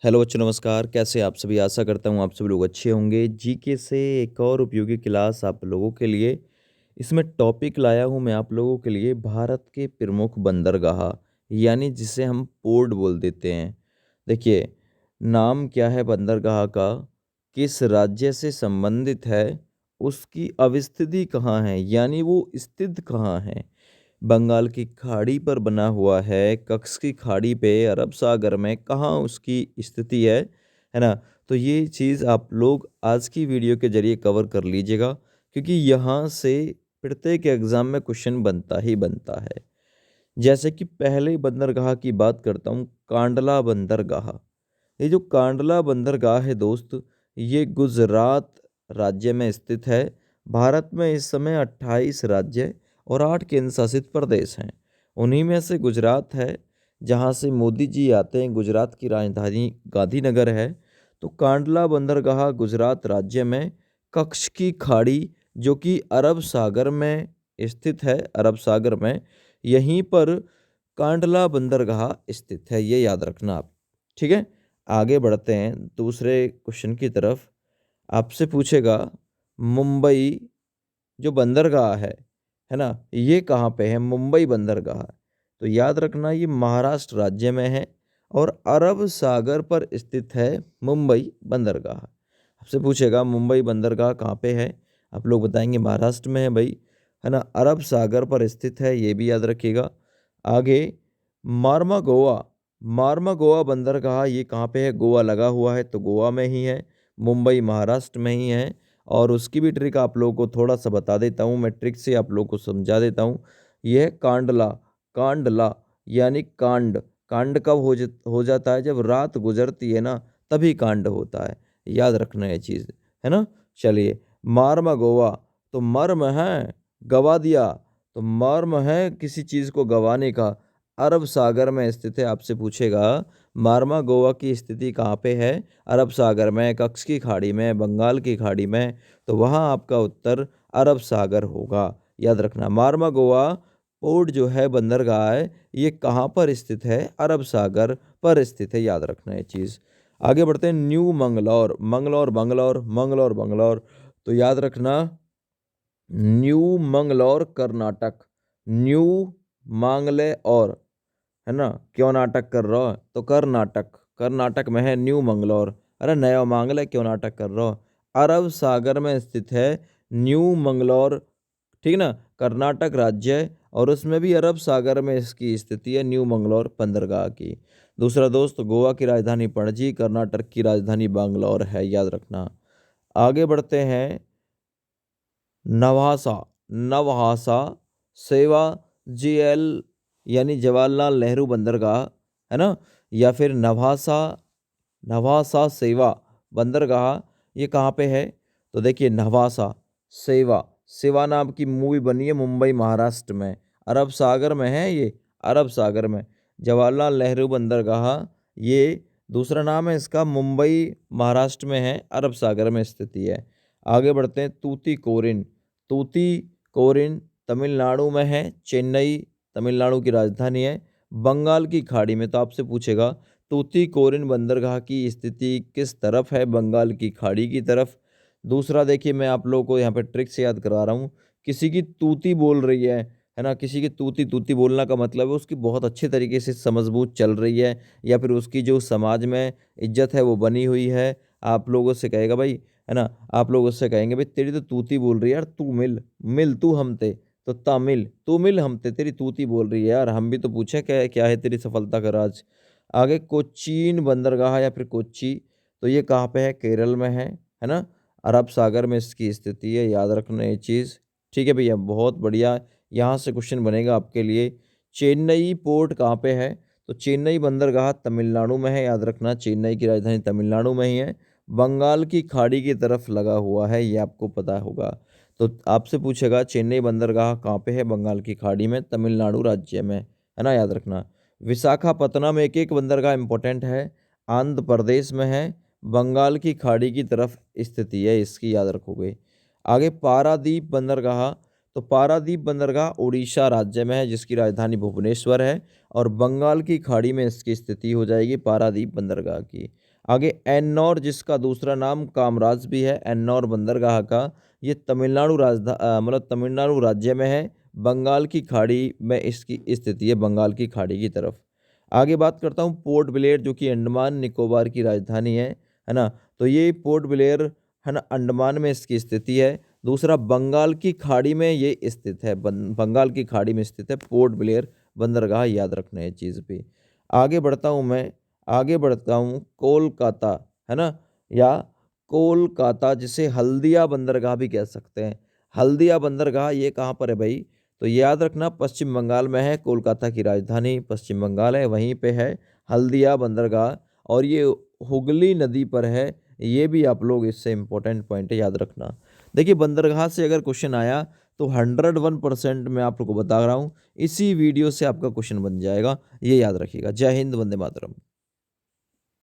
Hello बच्चों, नमस्कार। कैसे आप सभी? आशा करता हूँ आप सभी लोग अच्छे होंगे। जीके से एक और उपयोगी क्लास आप लोगों के लिए। इसमें टॉपिक लाया हूँ मैं आप लोगों के लिए, भारत के प्रमुख बंदरगाह, यानी जिसे हम पोर्ट बोल देते हैं। देखिए, नाम क्या है बंदरगाह का, किस राज्य से संबंधित है, उसकी अवस्थिति कहाँ है, यानी वो स्थित कहाँ है। बंगाल की खाड़ी पर बना हुआ है, कक्ष की खाड़ी पे, अरब सागर में कहाँ उसकी स्थिति है ना। तो ये चीज़ आप लोग आज की वीडियो के जरिए कवर कर लीजिएगा, क्योंकि यहाँ से प्रत्येक एग्जाम में क्वेश्चन बनता ही बनता है। जैसे कि पहले बंदरगाह की बात करता हूँ, कांडला बंदरगाह। ये जो कांडला बंदरगाह है दोस्त, ये गुजरात राज्य में स्थित है। भारत में इस समय 28 राज्य और 8 केंद्र शासित प्रदेश हैं। उन्हीं में से गुजरात है, जहाँ से मोदी जी आते हैं। गुजरात की राजधानी गांधीनगर है। तो कांडला बंदरगाह गुजरात राज्य में कच्छ की खाड़ी, जो कि अरब सागर में स्थित है, अरब सागर में यहीं पर कांडला बंदरगाह स्थित है। ये याद रखना आप, ठीक है। आगे बढ़ते हैं दूसरे क्वेश्चन की तरफ। आपसे पूछेगा, मुंबई जो बंदरगाह है ना, ये कहाँ पे है? मुंबई बंदरगाह। तो याद रखना, ये महाराष्ट्र राज्य में है और अरब सागर पर स्थित है मुंबई बंदरगाह। आपसे पूछेगा मुंबई बंदरगाह कहाँ पे है, आप लोग बताएंगे महाराष्ट्र में है भाई, है ना, अरब सागर पर स्थित है, ये भी याद रखिएगा। आगे, मार्मा गोवा। मार्मा गोवा बंदरगाह ये कहाँ पे है? गोवा लगा हुआ है तो गोवा में ही है। मुंबई महाराष्ट्र में ही है। और उसकी भी ट्रिक आप लोगों को थोड़ा सा बता देता हूँ, मैं ट्रिक से आप लोगों को समझा देता हूँ। यह है कांडला। कांडला यानी कांड। कांड कब हो जाता है? जब रात गुजरती है ना, तभी कांड होता है। याद रखना ये चीज़, है ना। चलिए, मार्मा गोवा, तो मर्म है गवा दिया, तो मर्म है किसी चीज़ को गवाने का। अरब सागर में स्थित है। आपसे पूछेगा मार्मा गोवा की स्थिति कहाँ पे है? अरब सागर में, कच्छ की खाड़ी में, बंगाल की खाड़ी में। तो वहाँ आपका उत्तर अरब सागर होगा। याद रखना, मार्मा गोवा पोर्ट जो है, बंदरगाह है, ये कहाँ पर स्थित है? अरब सागर पर स्थित है। याद रखना ये चीज़। आगे बढ़ते हैं, न्यू मंगलौर। मंगलौर बंगलौर, मंगलौर बंगलौर। तो याद रखना, न्यू मंगलौर कर्नाटक। न्यू मांगले और, है ना, क्यों नाटक कर रहा हो? तो कर्नाटक, कर्नाटक में है न्यू मंगलौर। अरे नया मांगले क्यों नाटक कर रहा हो? अरब सागर में स्थित है न्यू मंगलौर, ठीक ना, कर्नाटक राज्य है, और उसमें भी अरब सागर में इसकी स्थिति है, न्यू मंगलौर बंदरगाह की। दूसरा दोस्त, गोवा की राजधानी पणजी, कर्नाटक की राजधानी बैंगलोर है। याद रखना। आगे बढ़ते हैं, नवासा। नवहासा सेवा जीएल, यानी जवाहरलाल नेहरू बंदरगाह, है ना, या फिर नवासा, नवासा सेवा बंदरगाह, ये कहाँ पे है? तो देखिए, नवासा सेवा, सेवा नाम की मूवी बनी है मुंबई महाराष्ट्र में, अरब सागर में है ये, अरब सागर में। जवाहरलाल नेहरू बंदरगाह, ये दूसरा नाम है इसका, मुंबई महाराष्ट्र में है, अरब सागर में स्थिति है। आगे बढ़ते हैं, तूतीकोरिन। तूतीकोरिन तमिलनाडु में है, चेन्नई तमिलनाडु की राजधानी है, बंगाल की खाड़ी में। तो आपसे पूछेगा, तूतीकोरिन बंदरगाह की स्थिति किस तरफ है? बंगाल की खाड़ी की तरफ। दूसरा देखिए, मैं आप लोगों को यहाँ पे ट्रिक से याद करा रहा हूँ। किसी की तूती बोल रही है ना, किसी की तूती, तूती बोलना का मतलब है उसकी बहुत अच्छे तरीके से समझबूझ चल रही है, या फिर उसकी जो समाज में इज्जत है वो बनी हुई है। आप लोगों से कहेगा भाई, है ना, आप लोग उससे कहेंगे भाई तेरी तो तूती बोल रही है यार, तू मिल, मिल तू हमते, तो तामिल, तू मिल हमते, तेरी तूती बोल रही है यार, हम भी तो पूछे क्या क्या है तेरी सफलता का राज। आगे, कोचीन बंदरगाह या फिर कोच्चि, तो ये कहाँ पे है? केरल में है ना, अरब सागर में इसकी स्थिति है। याद रखना ये चीज़, ठीक है भैया, बहुत बढ़िया। यहाँ से क्वेश्चन बनेगा आपके लिए। चेन्नई पोर्ट कहाँ पे है? तो चेन्नई बंदरगाह तमिलनाडु में है। याद रखना, चेन्नई की राजधानी तमिलनाडु में ही है, बंगाल की खाड़ी की तरफ लगा हुआ है, ये आपको पता होगा। तो आपसे पूछेगा चेन्नई बंदरगाह कहाँ पे है? बंगाल की खाड़ी में, तमिलनाडु राज्य में, है ना। याद रखना, विशाखापत्तनम, एक एक बंदरगाह इंपॉर्टेंट है, आंध्र प्रदेश में है, बंगाल की खाड़ी की तरफ स्थिति है इसकी, याद रखोगे। आगे, पारादीप बंदरगाह। तो पारादीप बंदरगाह उड़ीसा राज्य में है, जिसकी राजधानी भुवनेश्वर है, और बंगाल की खाड़ी में इसकी स्थिति हो जाएगी पारादीप बंदरगाह की। आगे एन्नौर, जिसका दूसरा नाम कामराज भी है, एन्नौर बंदरगाह का, ये तमिलनाडु मतलब तमिलनाडु राज्य में है, बंगाल की खाड़ी में इसकी स्थिति है, बंगाल की खाड़ी की तरफ। आगे बात करता हूँ पोर्ट ब्लेयर, जो कि अंडमान निकोबार की राजधानी है ना। तो ये पोर्ट ब्लेयर है ना, अंडमान में इसकी स्थिति है। दूसरा, बंगाल की खाड़ी में ये स्थित है, बंगाल की खाड़ी में स्थित है पोर्ट ब्लेयर बंदरगाह, याद रखना है चीज़ भी। आगे बढ़ता हूँ कोलकाता, है ना, या कोलकाता, जिसे हल्दिया बंदरगाह भी कह सकते हैं। हल्दिया बंदरगाह ये कहाँ पर है भाई? तो याद रखना, पश्चिम बंगाल में है, कोलकाता की राजधानी पश्चिम बंगाल है, वहीं पे है हल्दिया बंदरगाह, और ये हुगली नदी पर है। ये भी आप लोग इससे इम्पोर्टेंट पॉइंट है, याद रखना। देखिए, बंदरगाह से अगर क्वेश्चन आया तो 101% मैं आप लोग को बता रहा हूँ, इसी वीडियो से आपका क्वेश्चन बन जाएगा, ये याद रखिएगा। जय हिंद, वंदे मातरम।